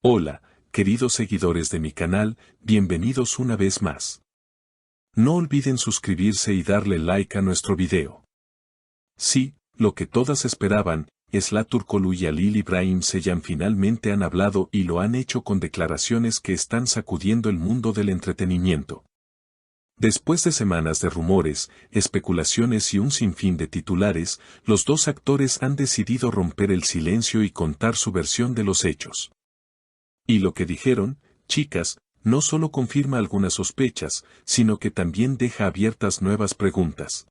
Hola, queridos seguidores de mi canal, bienvenidos una vez más. No olviden suscribirse y darle like a nuestro video. Sí, lo que todas esperaban, Esla Turkoglu y Halil İbrahim Ceylan finalmente han hablado y lo han hecho con declaraciones que están sacudiendo el mundo del entretenimiento. Después de semanas de rumores, especulaciones y un sinfín de titulares, los dos actores han decidido romper el silencio y contar su versión de los hechos. Y lo que dijeron, chicas, no solo confirma algunas sospechas, sino que también deja abiertas nuevas preguntas.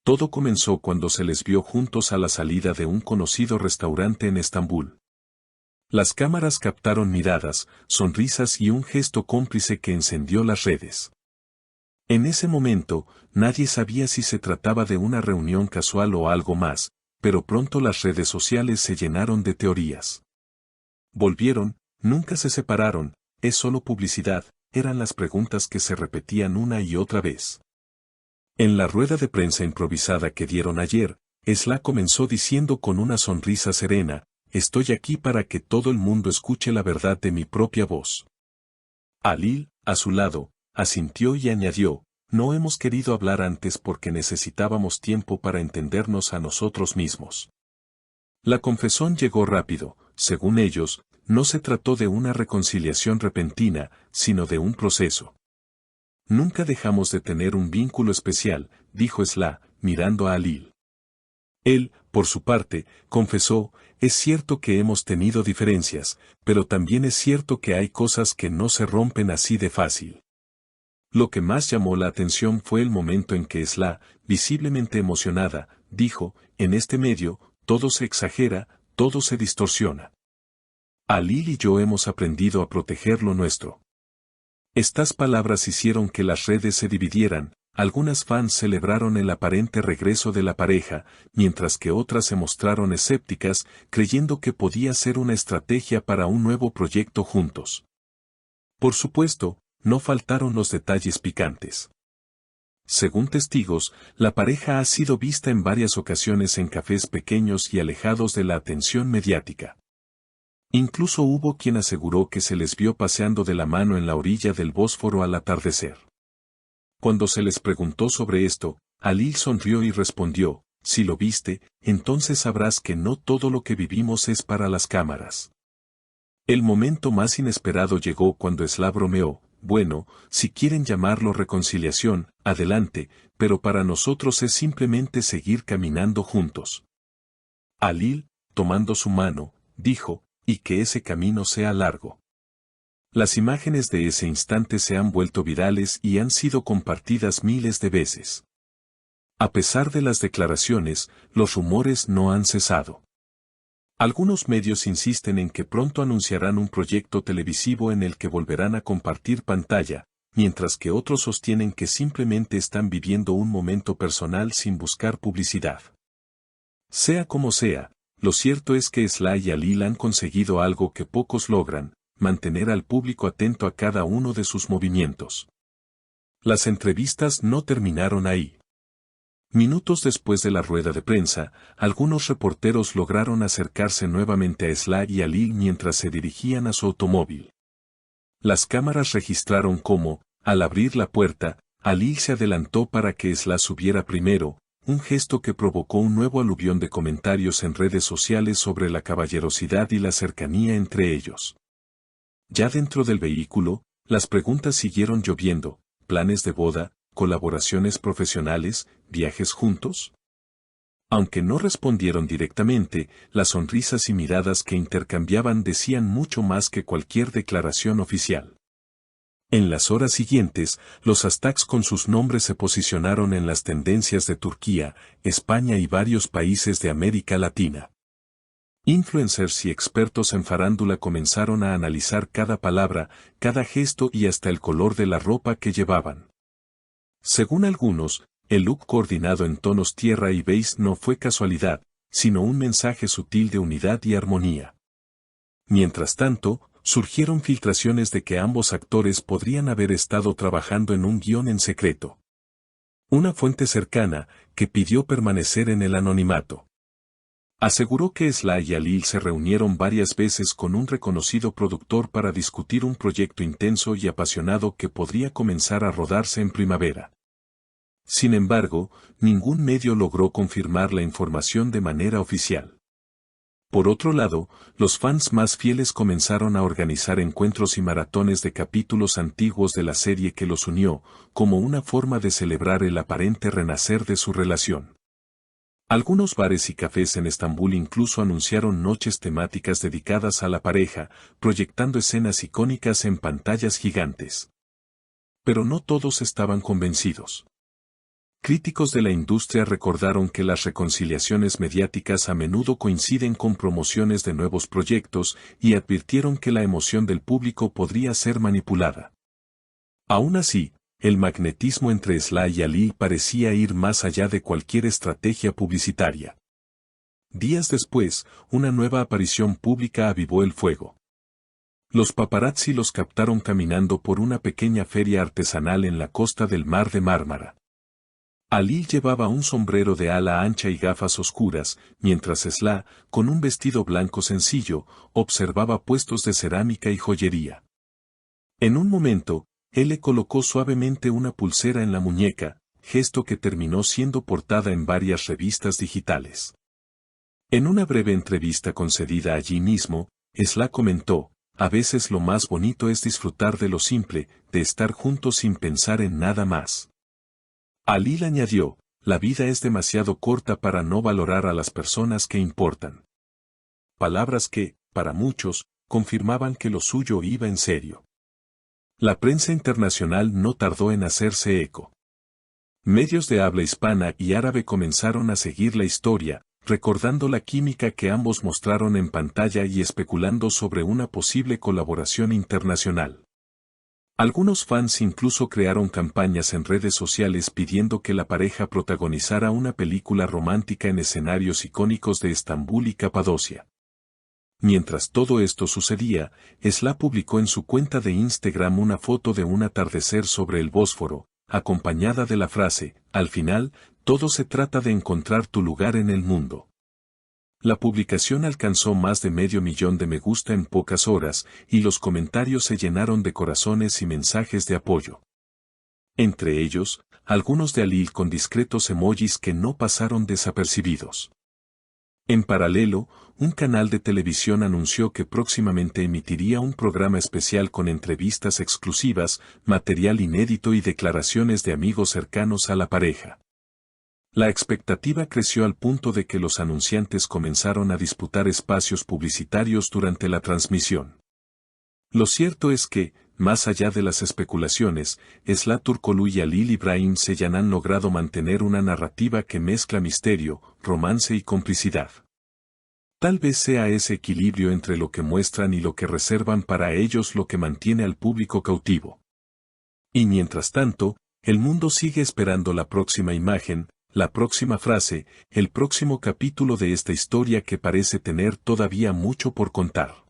Todo comenzó cuando se les vio juntos a la salida de un conocido restaurante en Estambul. Las cámaras captaron miradas, sonrisas y un gesto cómplice que encendió las redes. En ese momento, nadie sabía si se trataba de una reunión casual o algo más, pero pronto las redes sociales se llenaron de teorías. Volvieron, nunca se separaron, es solo publicidad, eran las preguntas que se repetían una y otra vez. En la rueda de prensa improvisada que dieron ayer, Esla comenzó diciendo con una sonrisa serena, estoy aquí para que todo el mundo escuche la verdad de mi propia voz. Halil, a su lado, asintió y añadió, no hemos querido hablar antes porque necesitábamos tiempo para entendernos a nosotros mismos. La confesión llegó rápido, según ellos, no se trató de una reconciliación repentina, sino de un proceso. Nunca dejamos de tener un vínculo especial, dijo Esla, mirando a Halil. Él, por su parte, confesó, es cierto que hemos tenido diferencias, pero también es cierto que hay cosas que no se rompen así de fácil. Lo que más llamó la atención fue el momento en que Esla, visiblemente emocionada, dijo, en este medio, todo se exagera, todo se distorsiona. Halil y yo hemos aprendido a proteger lo nuestro. Estas palabras hicieron que las redes se dividieran, algunas fans celebraron el aparente regreso de la pareja, mientras que otras se mostraron escépticas, creyendo que podía ser una estrategia para un nuevo proyecto juntos. Por supuesto, no faltaron los detalles picantes. Según testigos, la pareja ha sido vista en varias ocasiones en cafés pequeños y alejados de la atención mediática. Incluso hubo quien aseguró que se les vio paseando de la mano en la orilla del Bósforo al atardecer. Cuando se les preguntó sobre esto, Halil sonrió y respondió, si lo viste, entonces sabrás que no todo lo que vivimos es para las cámaras. El momento más inesperado llegó cuando Esla bromeó, bueno, si quieren llamarlo reconciliación, adelante, pero para nosotros es simplemente seguir caminando juntos. Halil, tomando su mano, dijo, y que ese camino sea largo. Las imágenes de ese instante se han vuelto virales y han sido compartidas miles de veces. A pesar de las declaraciones, los rumores no han cesado. Algunos medios insisten en que pronto anunciarán un proyecto televisivo en el que volverán a compartir pantalla, mientras que otros sostienen que simplemente están viviendo un momento personal sin buscar publicidad. Sea como sea, lo cierto es que Esla y Halil han conseguido algo que pocos logran, mantener al público atento a cada uno de sus movimientos. Las entrevistas no terminaron ahí. Minutos después de la rueda de prensa, algunos reporteros lograron acercarse nuevamente a Esla y Halil mientras se dirigían a su automóvil. Las cámaras registraron cómo, al abrir la puerta, Halil se adelantó para que Esla subiera primero, un gesto que provocó un nuevo aluvión de comentarios en redes sociales sobre la caballerosidad y la cercanía entre ellos. Ya dentro del vehículo, las preguntas siguieron lloviendo, planes de boda, colaboraciones profesionales, viajes juntos. Aunque no respondieron directamente, las sonrisas y miradas que intercambiaban decían mucho más que cualquier declaración oficial. En las horas siguientes, los hashtags con sus nombres se posicionaron en las tendencias de Turquía, España y varios países de América Latina. Influencers y expertos en farándula comenzaron a analizar cada palabra, cada gesto y hasta el color de la ropa que llevaban. Según algunos, el look coordinado en tonos tierra y beige no fue casualidad, sino un mensaje sutil de unidad y armonía. Mientras tanto, surgieron filtraciones de que ambos actores podrían haber estado trabajando en un guión en secreto. Una fuente cercana, que pidió permanecer en el anonimato. Aseguró que Sly y Alil se reunieron varias veces con un reconocido productor para discutir un proyecto intenso y apasionado que podría comenzar a rodarse en primavera. Sin embargo, ningún medio logró confirmar la información de manera oficial. Por otro lado, los fans más fieles comenzaron a organizar encuentros y maratones de capítulos antiguos de la serie que los unió, como una forma de celebrar el aparente renacer de su relación. Algunos bares y cafés en Estambul incluso anunciaron noches temáticas dedicadas a la pareja, proyectando escenas icónicas en pantallas gigantes. Pero no todos estaban convencidos. Críticos de la industria recordaron que las reconciliaciones mediáticas a menudo coinciden con promociones de nuevos proyectos y advirtieron que la emoción del público podría ser manipulada. Aún así, el magnetismo entre Sly y Ali parecía ir más allá de cualquier estrategia publicitaria. Días después, una nueva aparición pública avivó el fuego. Los paparazzi los captaron caminando por una pequeña feria artesanal en la costa del Mar de Mármara. Ali llevaba un sombrero de ala ancha y gafas oscuras, mientras Sly, con un vestido blanco sencillo, observaba puestos de cerámica y joyería. En un momento, él le colocó suavemente una pulsera en la muñeca, gesto que terminó siendo portada en varias revistas digitales. En una breve entrevista concedida allí mismo, Sly comentó: "A veces lo más bonito es disfrutar de lo simple, de estar juntos sin pensar en nada más". Ali añadió: "La vida es demasiado corta para no valorar a las personas que importan". Palabras que, para muchos, confirmaban que lo suyo iba en serio. La prensa internacional no tardó en hacerse eco. Medios de habla hispana y árabe comenzaron a seguir la historia, recordando la química que ambos mostraron en pantalla y especulando sobre una posible colaboración internacional. Algunos fans incluso crearon campañas en redes sociales pidiendo que la pareja protagonizara una película romántica en escenarios icónicos de Estambul y Capadocia. Mientras todo esto sucedía, Sly publicó en su cuenta de Instagram una foto de un atardecer sobre el Bósforo, acompañada de la frase: "Al final, todo se trata de encontrar tu lugar en el mundo". La publicación alcanzó más de 500.000 de me gusta en pocas horas, y los comentarios se llenaron de corazones y mensajes de apoyo. Entre ellos, algunos de Alil con discretos emojis que no pasaron desapercibidos. En paralelo, un canal de televisión anunció que próximamente emitiría un programa especial con entrevistas exclusivas, material inédito y declaraciones de amigos cercanos a la pareja. La expectativa creció al punto de que los anunciantes comenzaron a disputar espacios publicitarios durante la transmisión. Lo cierto es que, más allá de las especulaciones, Sly Turkoglu y Alil Ibrahim Ceylan han logrado mantener una narrativa que mezcla misterio, romance y complicidad. Tal vez sea ese equilibrio entre lo que muestran y lo que reservan para ellos lo que mantiene al público cautivo. Y mientras tanto, el mundo sigue esperando la próxima imagen, la próxima frase, el próximo capítulo de esta historia que parece tener todavía mucho por contar.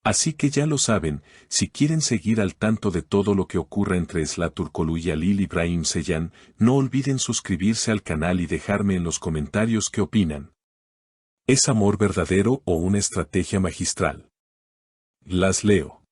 Así que ya lo saben, si quieren seguir al tanto de todo lo que ocurra entre Sly Turkoglu y Alil Ibrahim Ceylan, no olviden suscribirse al canal y dejarme en los comentarios qué opinan. ¿Es amor verdadero o una estrategia magistral? Las leo.